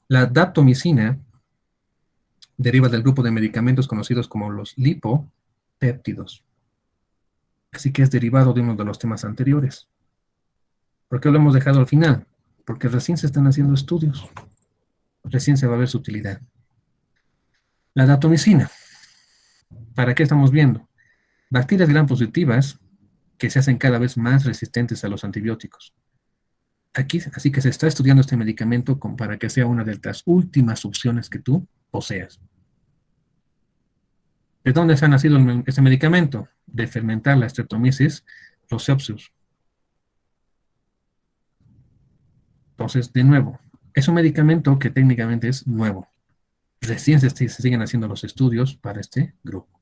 La daptomicina deriva del grupo de medicamentos conocidos como los lipopéptidos. Así que es derivado de uno de los temas anteriores. ¿Por qué lo hemos dejado al final? Porque recién se están haciendo estudios. Recién se va a ver su utilidad. La daptomicina. ¿Para qué estamos viendo? Bacterias gram positivas que se hacen cada vez más resistentes a los antibióticos. Aquí, así que se está estudiando este medicamento para que sea una de las últimas opciones que tú poseas. ¿De dónde se ha nacido este medicamento? De fermentar la Streptomyces rosopsis. Entonces, de nuevo, es un medicamento que técnicamente es nuevo. Recién se siguen haciendo los estudios para este grupo.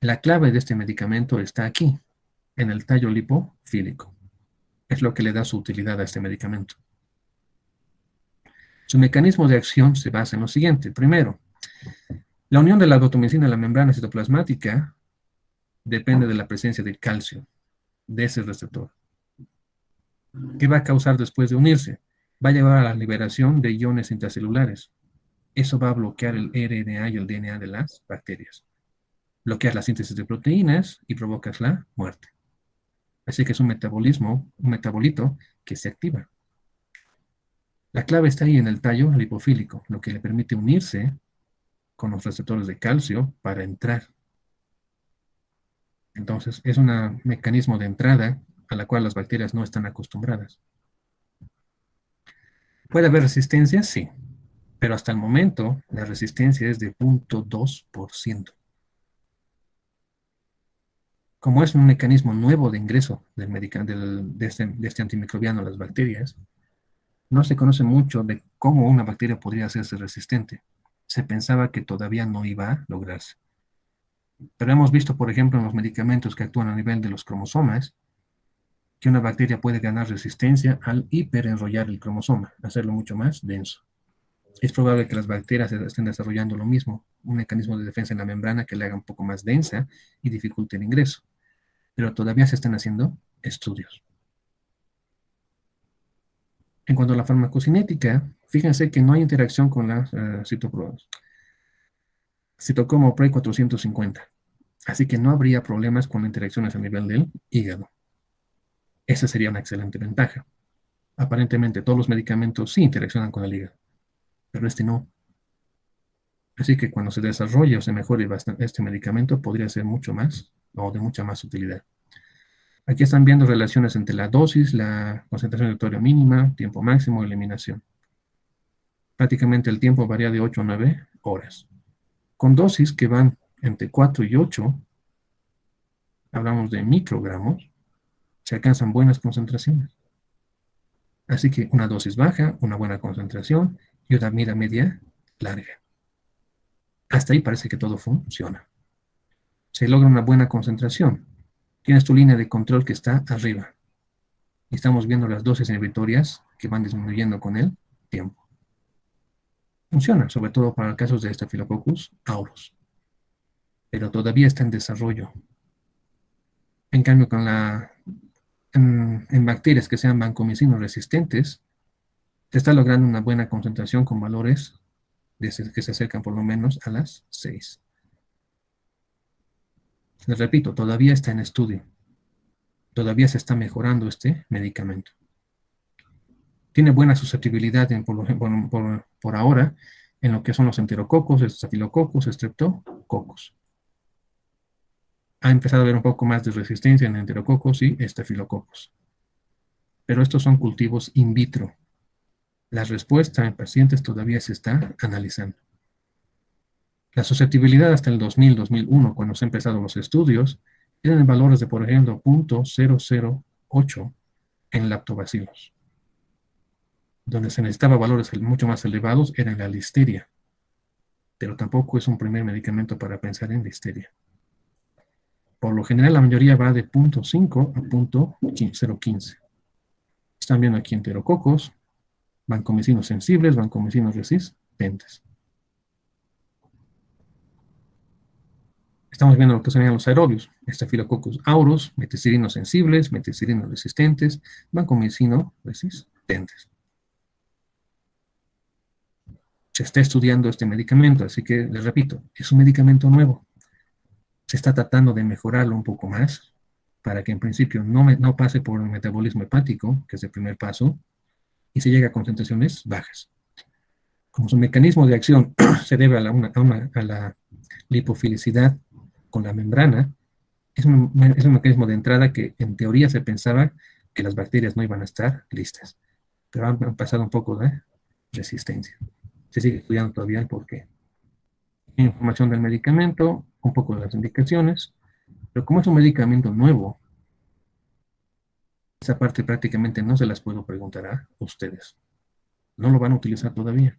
La clave de este medicamento está aquí, en el tallo lipofílico. Es lo que le da su utilidad a este medicamento. Su mecanismo de acción se basa en lo siguiente. Primero, la unión de la dotomicina a la membrana citoplasmática depende de la presencia del calcio, de ese receptor. ¿Qué va a causar después de unirse? Va a llevar a la liberación de iones intracelulares. Eso va a bloquear el RNA y el DNA de las bacterias. Bloqueas la síntesis de proteínas y provocas la muerte. Así que es un metabolito que se activa. La clave está ahí en el tallo lipofílico, lo que le permite unirse con los receptores de calcio para entrar. Entonces, es un mecanismo de entrada a la cual las bacterias no están acostumbradas. ¿Puede haber resistencia? Sí, pero hasta el momento la resistencia es de 0.2%. Como es un mecanismo nuevo de ingreso de este antimicrobiano a las bacterias, no se conoce mucho de cómo una bacteria podría hacerse resistente. Se pensaba que todavía no iba a lograrse. Pero hemos visto, por ejemplo, en los medicamentos que actúan a nivel de los cromosomas, que una bacteria puede ganar resistencia al hiperenrollar el cromosoma, hacerlo mucho más denso. Es probable que las bacterias estén desarrollando lo mismo, un mecanismo de defensa en la membrana que le haga un poco más densa y dificulte el ingreso. Pero todavía se están haciendo estudios. En cuanto a la farmacocinética, fíjense que no hay interacción con la citocromo Pre 450. Así que no habría problemas con interacciones a nivel del hígado. Esa sería una excelente ventaja. Aparentemente todos los medicamentos sí interaccionan con el hígado, pero este no. Así que cuando se desarrolle o se mejore este medicamento, podría ser mucho más o de mucha más utilidad. Aquí están viendo relaciones entre la dosis, la concentración de torio mínima, tiempo máximo, eliminación. Prácticamente el tiempo varía de 8 a 9 horas. Con dosis que van entre 4 y 8, hablamos de microgramos, se alcanzan buenas concentraciones. Así que una dosis baja, una buena concentración y una mira media larga. Hasta ahí parece que todo funciona. Se logra una buena concentración. Tienes tu línea de control que está arriba. Y estamos viendo las dosis inhibitorias que van disminuyendo con el tiempo. Funciona, sobre todo para casos de Staphylococcus aureus. Pero todavía está en desarrollo. En cambio, en bacterias que sean vancomicinos resistentes, se está logrando una buena concentración con valores que se acercan por lo menos a las 6. Les repito, todavía está en estudio. Todavía se está mejorando este medicamento. Tiene buena susceptibilidad por ahora en lo que son los enterococos, estafilococos, estreptococos. Ha empezado a haber un poco más de resistencia en enterococos y estafilococos. Pero estos son cultivos in vitro. La respuesta en pacientes todavía se está analizando. La susceptibilidad hasta el 2000-2001, cuando se han empezado los estudios, tienen valores de, por ejemplo, 0.008 en lactobacilos. Donde se necesitaba valores mucho más elevados era en la listeria. Pero tampoco es un primer medicamento para pensar en listeria. Por lo general, la mayoría va de 0.5 a 0.015. Están viendo aquí enterococos, vancomicinos sensibles, vancomicinos resistentes. Estamos viendo lo que serían los aerobios, Staphylococcus aureus, meticilinos sensibles, meticilinos resistentes, vancomicino resistentes. Se está estudiando este medicamento, así que les repito, es un medicamento nuevo. Se está tratando de mejorarlo un poco más para que en principio no pase por el metabolismo hepático, que es el primer paso, y se llegue a concentraciones bajas. Como su mecanismo de acción se debe a la lipofilicidad con la membrana, es un mecanismo de entrada que en teoría se pensaba que las bacterias no iban a estar listas, pero han pasado un poco de resistencia. Se sigue estudiando todavía el porqué. Información del medicamento, un poco de las indicaciones, pero como es un medicamento nuevo, esa parte prácticamente no se las puedo preguntar a ustedes. No lo van a utilizar todavía.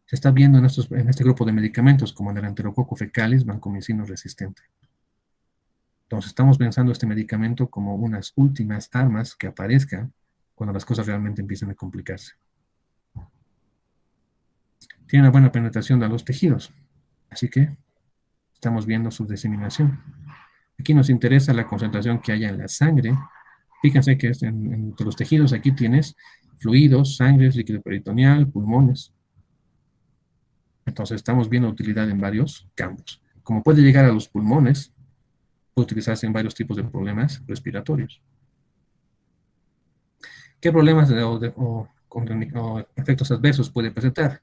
Se está viendo en este grupo de medicamentos como en el enterococo fecalis, vancomicino resistente. Entonces estamos pensando este medicamento como unas últimas armas que aparezcan cuando las cosas realmente empiecen a complicarse. Tiene una buena penetración de los tejidos, así que estamos viendo su diseminación. Aquí nos interesa la concentración que haya en la sangre. Fíjense que entre los tejidos aquí tienes fluidos, sangre, líquido peritoneal, pulmones. Entonces estamos viendo utilidad en varios campos. Como puede llegar a los pulmones, puede utilizarse en varios tipos de problemas respiratorios. ¿Qué problemas o efectos adversos puede presentar?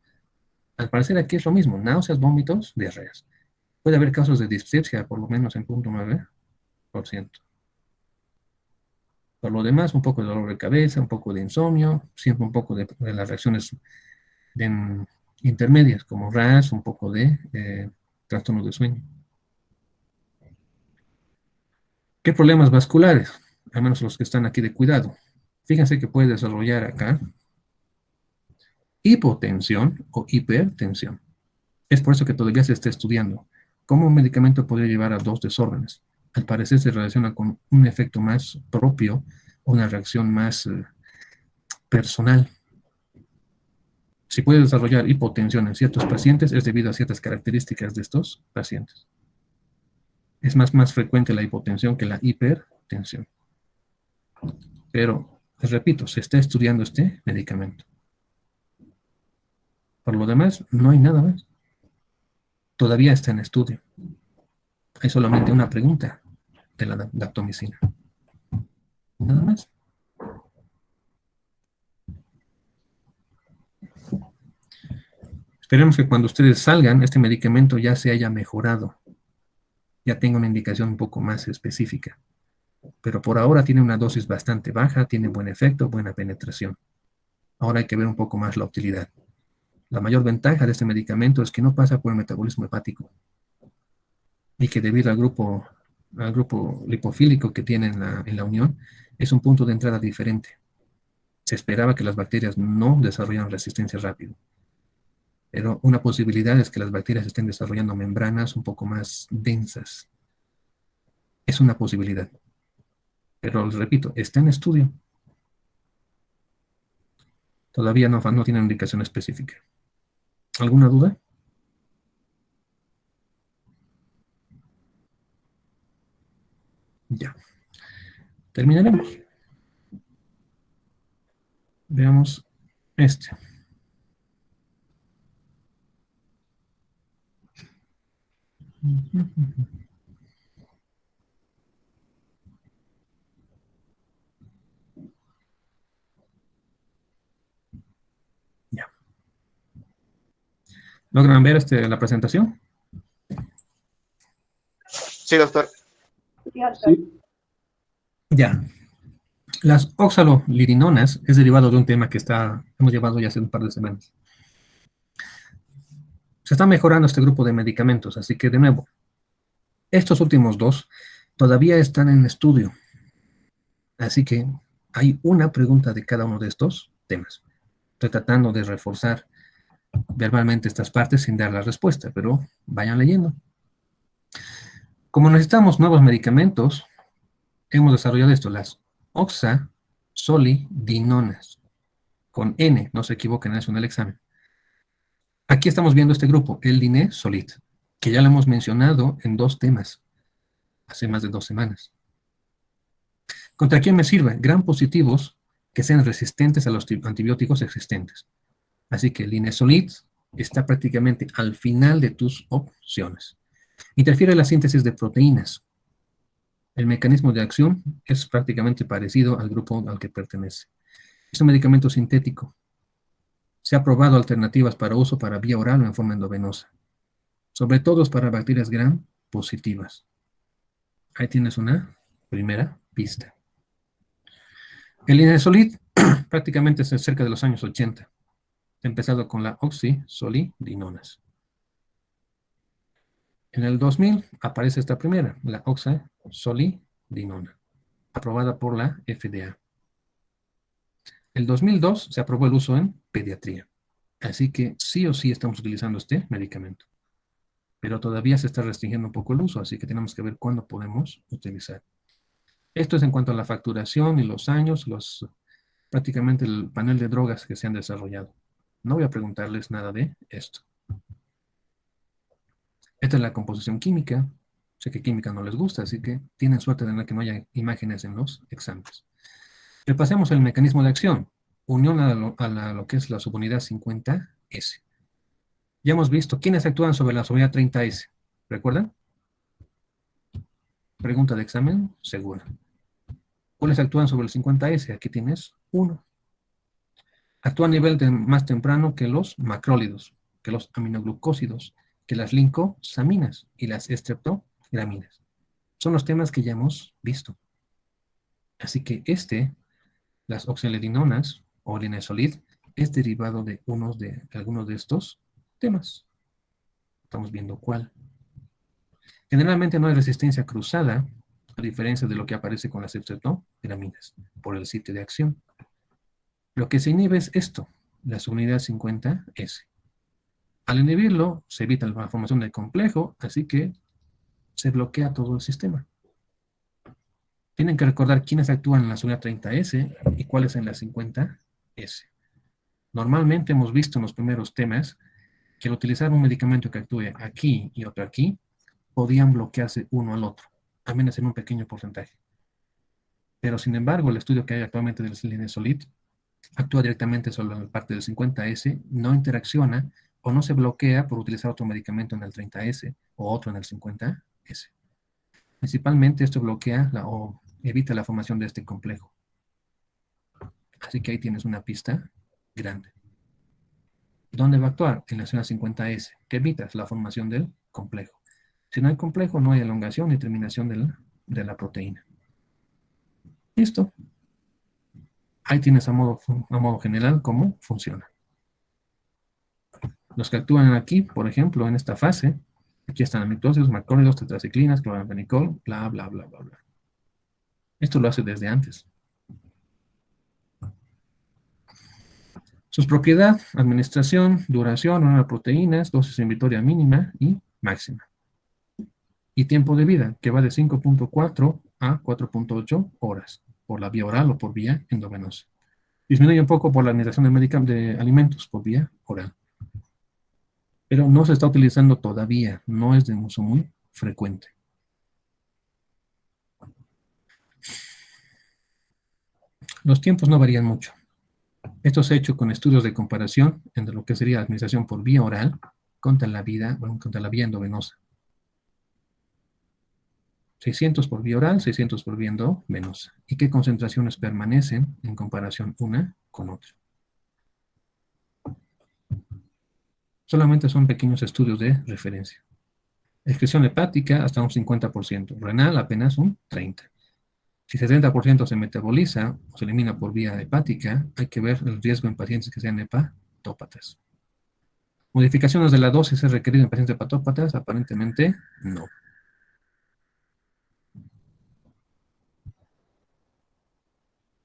Al parecer aquí es lo mismo, náuseas, vómitos, diarreas. Puede haber casos de dispepsia, por lo menos en 0.9%. Por lo demás, un poco de dolor de cabeza, un poco de insomnio, siempre un poco de las reacciones intermedias, como RAS, un poco de trastorno de sueño. ¿Qué problemas vasculares? Al menos los que están aquí de cuidado. Fíjense que puede desarrollar acá hipotensión o hipertensión. Es por eso que todavía se está estudiando cómo un medicamento podría llevar a dos desórdenes. Al parecer se relaciona con un efecto más propio, una reacción más personal. Si puede desarrollar hipotensión en ciertos pacientes es debido a ciertas características de estos pacientes. Es más frecuente la hipotensión que la hipertensión. Pero, les repito, se está estudiando este medicamento. Por lo demás, no hay nada más. Todavía está en estudio. Hay solamente una pregunta de la daptomicina. Nada más. Esperemos que cuando ustedes salgan, este medicamento ya se haya mejorado. Ya tenga una indicación un poco más específica. Pero por ahora tiene una dosis bastante baja, tiene buen efecto, buena penetración. Ahora hay que ver un poco más la utilidad. La mayor ventaja de este medicamento es que no pasa por el metabolismo hepático y que debido al grupo lipofílico que tiene en la unión, es un punto de entrada diferente. Se esperaba que las bacterias no desarrollaran resistencia rápido, pero una posibilidad es que las bacterias estén desarrollando membranas un poco más densas. Es una posibilidad. Pero les repito, está en estudio. Todavía no tiene una indicación específica. ¿Alguna duda? Ya. Terminaremos. Veamos este. Ya. ¿Logran ver la presentación? Sí, doctor. Sí. Ya. Las oxalolirinonas es derivado de un tema que hemos llevado ya hace un par de semanas. Se está mejorando este grupo de medicamentos, así que de nuevo, estos últimos dos todavía están en estudio. Así que hay una pregunta de cada uno de estos temas. Estoy tratando de reforzar verbalmente estas partes sin dar la respuesta, pero vayan leyendo. Como necesitamos nuevos medicamentos, hemos desarrollado esto, las oxazolidinonas, con N, no se equivoquen, es en el examen. Aquí estamos viendo este grupo, el Diné-Solid, que ya lo hemos mencionado en dos temas, hace más de 2 semanas. ¿Contra quién me sirve? Gram positivos que sean resistentes a los antibióticos existentes. Así que el Diné-Solid está prácticamente al final de tus opciones. Interfiere en la síntesis de proteínas. El mecanismo de acción es prácticamente parecido al grupo al que pertenece. Es un medicamento sintético. Se ha probado alternativas para uso para vía oral o en forma endovenosa, sobre todo para bacterias gram positivas. Ahí tienes una primera pista. El Linezolid prácticamente es cerca de los años 80. Ha empezado con la oxazolidinonas. En el 2000 aparece esta primera, la oxazolidinona, aprobada por la FDA. En 2002 se aprobó el uso en pediatría. Así que sí o sí estamos utilizando este medicamento. Pero todavía se está restringiendo un poco el uso, así que tenemos que ver cuándo podemos utilizar. Esto es en cuanto a la facturación y los años, prácticamente el panel de drogas que se han desarrollado. No voy a preguntarles nada de esto. Esta es la composición química. Sé que química no les gusta, así que tienen suerte de que no haya imágenes en los exámenes. Repasemos el mecanismo de acción. Unión a lo que es la subunidad 50S. Ya hemos visto quiénes actúan sobre la subunidad 30S. ¿Recuerdan? Pregunta de examen, segura. ¿Cuáles actúan sobre el 50S? Aquí tienes uno. Actúa a nivel más temprano que los macrólidos, que los aminoglucósidos, que las lincosaminas y las estreptograminas. Son los temas que ya hemos visto. Así que las oxalidinonas o linezolid, es derivado de algunos de estos temas. Estamos viendo cuál. Generalmente no hay resistencia cruzada, a diferencia de lo que aparece con las estreptograminas, por el sitio de acción. Lo que se inhibe es esto, la subunidad 50S. Al inhibirlo, se evita la formación del complejo, así que se bloquea todo el sistema. Tienen que recordar quiénes actúan en la subunidad 30S y cuáles en la 50S. Normalmente hemos visto en los primeros temas que al utilizar un medicamento que actúe aquí y otro aquí, podían bloquearse uno al otro, al menos en un pequeño porcentaje. Pero sin embargo, el estudio que hay actualmente del linezolid actúa directamente sobre la parte del 50S, no interacciona o no se bloquea por utilizar otro medicamento en el 30S o otro en el 50S. Principalmente esto bloquea o evita la formación de este complejo. Así que ahí tienes una pista grande. ¿Dónde va a actuar? En la zona 50S, que evitas la formación del complejo. Si no hay complejo, no hay elongación ni terminación de la proteína. Listo. Ahí tienes a modo general cómo funciona. Los que actúan aquí, por ejemplo, en esta fase, aquí están amitosis, macrólidos, tetraciclinas, cloramfenicol, bla, bla, bla, bla, bla. Esto lo hace desde antes. Sus propiedades, administración, duración, una proteínas, dosis inhibitoria mínima y máxima. Y tiempo de vida, que va de 5.4 a 4.8 horas, por la vía oral o por vía endovenosa. Disminuye un poco por la administración de alimentos por vía oral. Pero no se está utilizando todavía, no es de uso muy frecuente. Los tiempos no varían mucho. Esto se ha hecho con estudios de comparación entre lo que sería la administración por vía oral contra la vía endovenosa. 600 por vía oral, 600 por vía endovenosa. ¿Y qué concentraciones permanecen en comparación una con otra? Solamente son pequeños estudios de referencia. Excreción hepática hasta un 50%, renal apenas un 30%. Si 70% se metaboliza o se elimina por vía hepática, hay que ver el riesgo en pacientes que sean hepatópatas. ¿Modificaciones de la dosis es requerido en pacientes hepatópatas? Aparentemente no.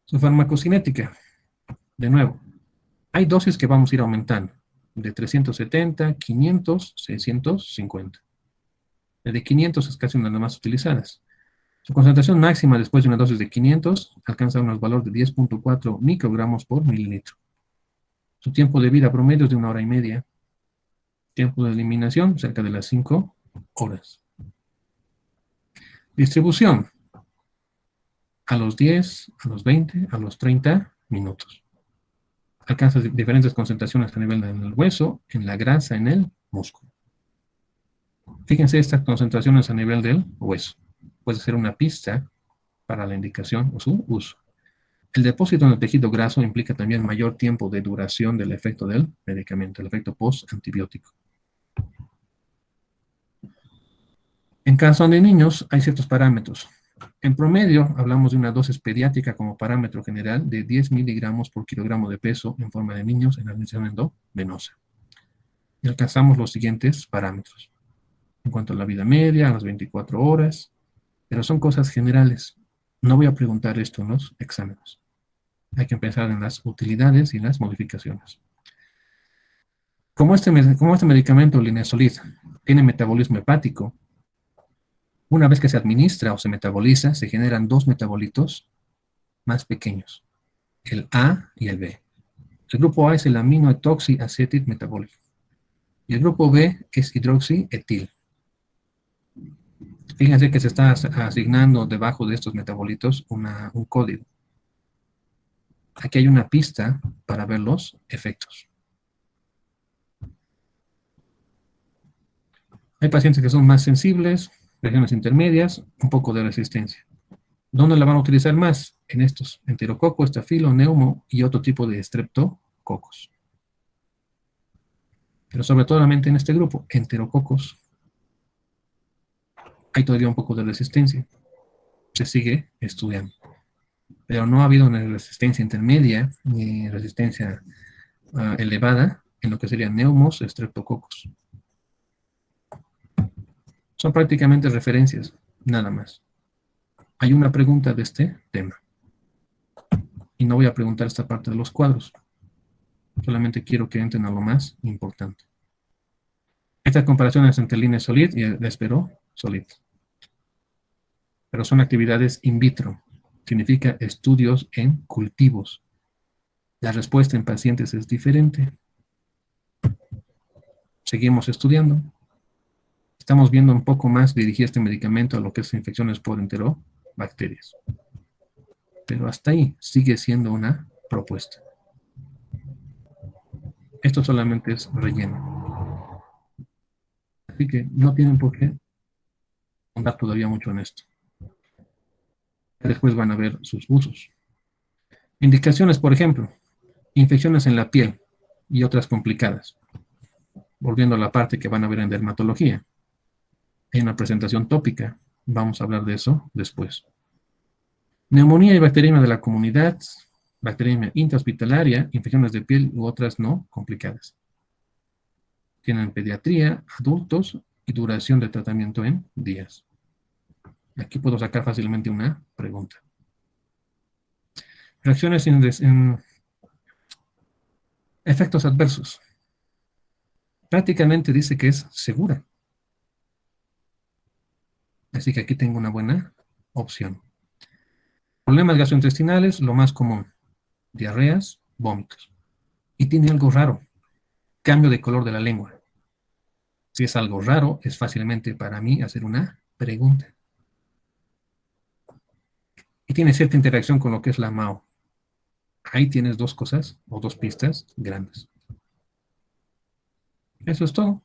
Su farmacocinética, de nuevo, hay dosis que vamos a ir aumentando, de 370, 500, 650. El de 500 es casi una de las más utilizadas. Su concentración máxima después de una dosis de 500 alcanza unos valores de 10.4 microgramos por mililitro. Su tiempo de vida promedio es de 1 hora y media. Tiempo de eliminación, cerca de las 5 horas. Distribución, a los 10, a los 20, a los 30 minutos. alcanza diferentes concentraciones a nivel del hueso, en la grasa, en el músculo. Fíjense estas concentraciones a nivel del hueso. Puede ser una pista para la indicación o su uso. El depósito en el tejido graso implica también mayor tiempo de duración del efecto del medicamento, el efecto post-antibiótico. En caso de niños, hay ciertos parámetros. En promedio, hablamos de una dosis pediátrica como parámetro general de 10 miligramos por kilogramo de peso en forma de niños en administración endovenosa. Y alcanzamos los siguientes parámetros. En cuanto a la vida media, a las 24 horas, pero son cosas generales. No voy a preguntar esto en los exámenes. Hay que pensar en las utilidades y las modificaciones. Como este medicamento, Linezolid, tiene metabolismo hepático, una vez que se administra o se metaboliza, se generan dos metabolitos más pequeños, el A y el B. El grupo A es el aminoetoxiacetil metabólico y el grupo B es hidroxietil. Fíjense que se está asignando debajo de estos metabolitos un código. Aquí hay una pista para ver los efectos. Hay pacientes que son más sensibles, regiones intermedias, un poco de resistencia. ¿Dónde la van a utilizar más? En estos, enterococo, estafilo, neumo y otro tipo de estreptococos. Pero sobre todo en este grupo, enterococos, hay todavía un poco de resistencia. Se sigue estudiando. Pero no ha habido una resistencia intermedia ni resistencia elevada en lo que serían neumos, estreptococos. Son prácticamente referencias, nada más. Hay una pregunta de este tema. Y no voy a preguntar esta parte de los cuadros. Solamente quiero que entren a lo más importante. Estas comparaciones entre Linezolid y el Esperosolid. Pero son actividades in vitro. Significa estudios en cultivos. La respuesta en pacientes es diferente. Seguimos estudiando. Estamos viendo un poco más dirigir este medicamento a lo que es infecciones por enterobacterias. Pero hasta ahí sigue siendo una propuesta. Esto solamente es relleno. Así que no tienen por qué andar todavía mucho en esto. Después van a ver sus usos. Indicaciones, por ejemplo, infecciones en la piel y otras complicadas. Volviendo a la parte que van a ver en dermatología. Hay una presentación tópica. Vamos a hablar de eso después. Neumonía y bacteriemia de la comunidad, bacteriemia intrahospitalaria, infecciones de piel u otras no complicadas. Tienen pediatría, adultos y duración de tratamiento en días. Aquí puedo sacar fácilmente una pregunta. Reacciones en efectos adversos. Prácticamente dice que es segura. Así que aquí tengo una buena opción. Problemas gastrointestinales, lo más común. Diarreas, vómitos. Y tiene algo raro. Cambio de color de la lengua. Si es algo raro, es fácilmente para mí hacer una pregunta. Y tiene cierta interacción con lo que es la MAO. Ahí tienes dos cosas, o dos pistas grandes. Eso es todo.